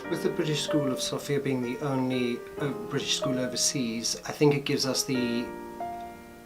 With the British School of Sofia being the only British school overseas, I think it gives us the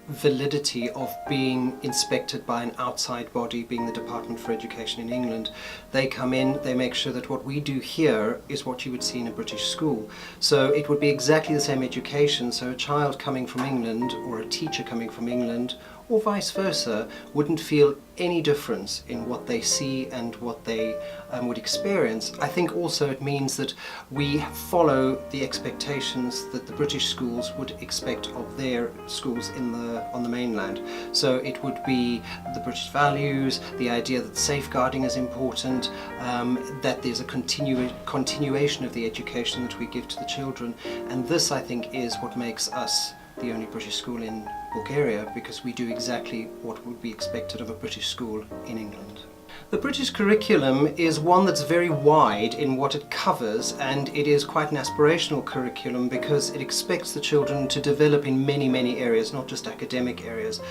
validity of being inspected by an outside body, being the Department for Education in England. They come in, they make sure that what we do here is what you would see in a British school. So it would be exactly the same education, so a child coming from England or a teacher coming from England or vice versa wouldn't feel any difference in what they see and what they would experience. I think also it means that we follow the expectations that the British schools would expect of their schools on the mainland. So it would be the British values, the idea that safeguarding is important, that there's a continuation of the education that we give to the children, and this I think is what makes us the only British school in Bulgaria, because we do exactly what would be expected of a British school in England. The British curriculum is one that's very wide in what it covers, and it is quite an aspirational curriculum because it expects the children to develop in many areas, not just academic areas.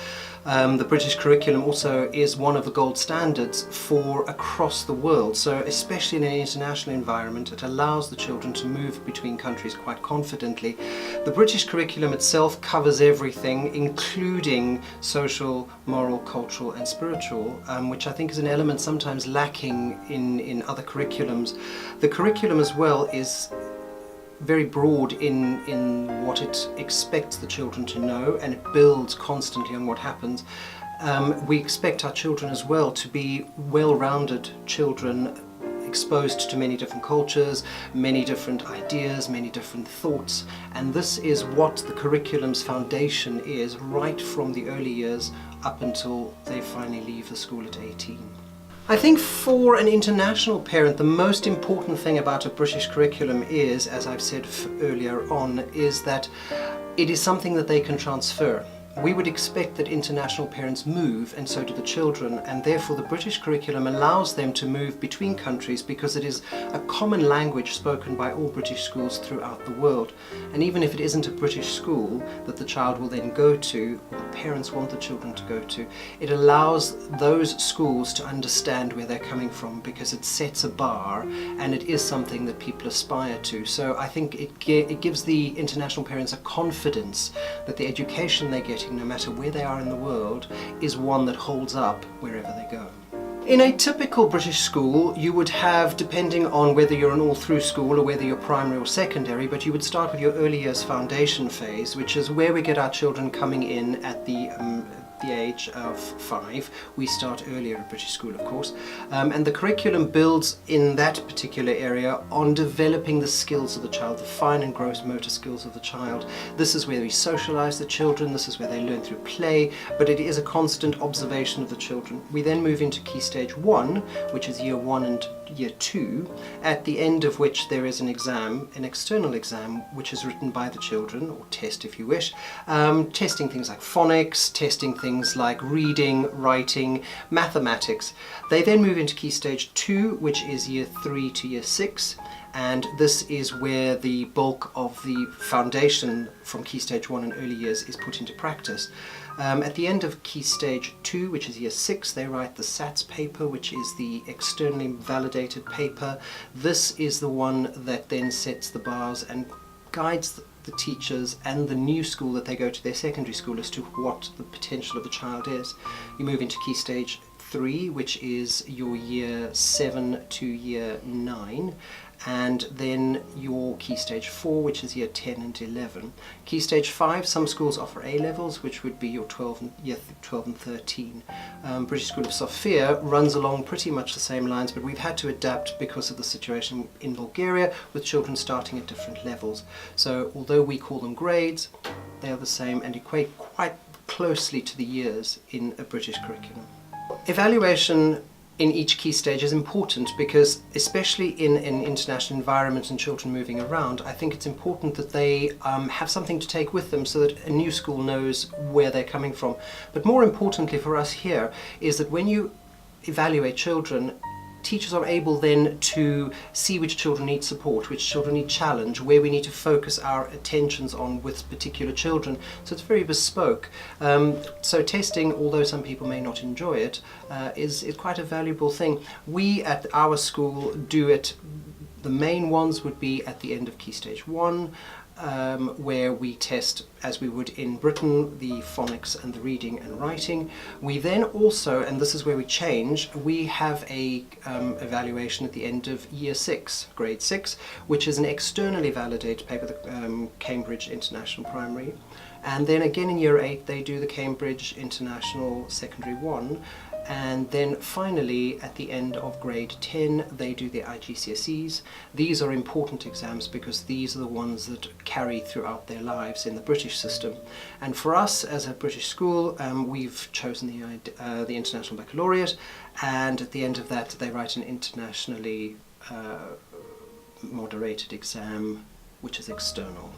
The British curriculum also is one of the gold standards for across the world, so especially in an international environment it allows the children to move between countries quite confidently. The British curriculum itself covers everything, including social, moral, cultural and spiritual, which I think is an element sometimes lacking in other curriculums. The curriculum as well is very broad in what it expects the children to know, and it builds constantly on what happens. We expect our children as well to be well-rounded children, exposed to many different cultures, many different ideas, many different thoughts, and this is what the curriculum's foundation is right from the early years up until they finally leave the school at 18. I think for an international parent, the most important thing about a British curriculum is, as I've said earlier on, is that it is something that they can transfer. We would expect that international parents move, and so do the children, and therefore the British curriculum allows them to move between countries because it is a common language spoken by all British schools throughout the world. And even if it isn't a British school that the child will then go to, or the parents want the children to go to, it allows those schools to understand where they're coming from, because it sets a bar and it is something that people aspire to. So I think it gives the international parents a confidence that the education they get, no matter where they are in the world, is one that holds up wherever they go. In a typical British school, you would have, depending on whether you're an all-through school or whether you're primary or secondary, but you would start with your early years foundation phase, which is where we get our children coming in at the age of 5. We start earlier at British school, of course, and the curriculum builds in that particular area on developing the skills of the child, the fine and gross motor skills of the child. This is where we socialise the children, this is where they learn through play, but it is a constant observation of the children. We then move into Key Stage 1, which is Year 1 and Year 2, at the end of which there is an exam, an external exam, which is written by the children, or test if you wish, testing things like phonics, testing things like reading, writing, mathematics. They then move into Key Stage 2, which is Year 3 to Year 6, and this is where the bulk of the foundation from Key Stage 1 and early years is put into practice. At the end of Key Stage 2, which is Year 6, they write the SATS paper, which is the externally validated paper. This is the one that then sets the bars and guides the teachers and the new school that they go to, their secondary school, as to what the potential of the child is. You move into Key Stage 3, which is your Year 7 to Year 9, and then your Key Stage 4, which is Year 10 and 11. Key Stage 5, some schools offer A-levels, which would be your Year 12 and 13. British School of Sofia runs along pretty much the same lines, but we've had to adapt because of the situation in Bulgaria with children starting at different levels. So although we call them grades, they are the same and equate quite closely to the years in a British curriculum. Evaluation in each key stage is important because, especially in an international environment and children moving around, I think it's important that they have something to take with them so that a new school knows where they're coming from. But more importantly for us here is that when you evaluate children, teachers are able then to see which children need support, which children need challenge, where we need to focus our attentions on with particular children. So it's very bespoke. So testing, although some people may not enjoy it, is quite a valuable thing. We at our school do it The main ones would be at the end of Key Stage 1, where we test, as we would in Britain, the phonics and the reading and writing. We then also, and this is where we change, we have a evaluation at the end of Year 6, Grade 6, which is an externally validated paper, the Cambridge International Primary. And then again in Year 8 they do the Cambridge International Secondary 1. And then finally, at the end of grade 10, they do their IGCSEs. These are important exams because these are the ones that carry throughout their lives in the British system. And for us, as a British school, we've chosen the International Baccalaureate, and at the end of that, they write an internationally moderated exam, which is external.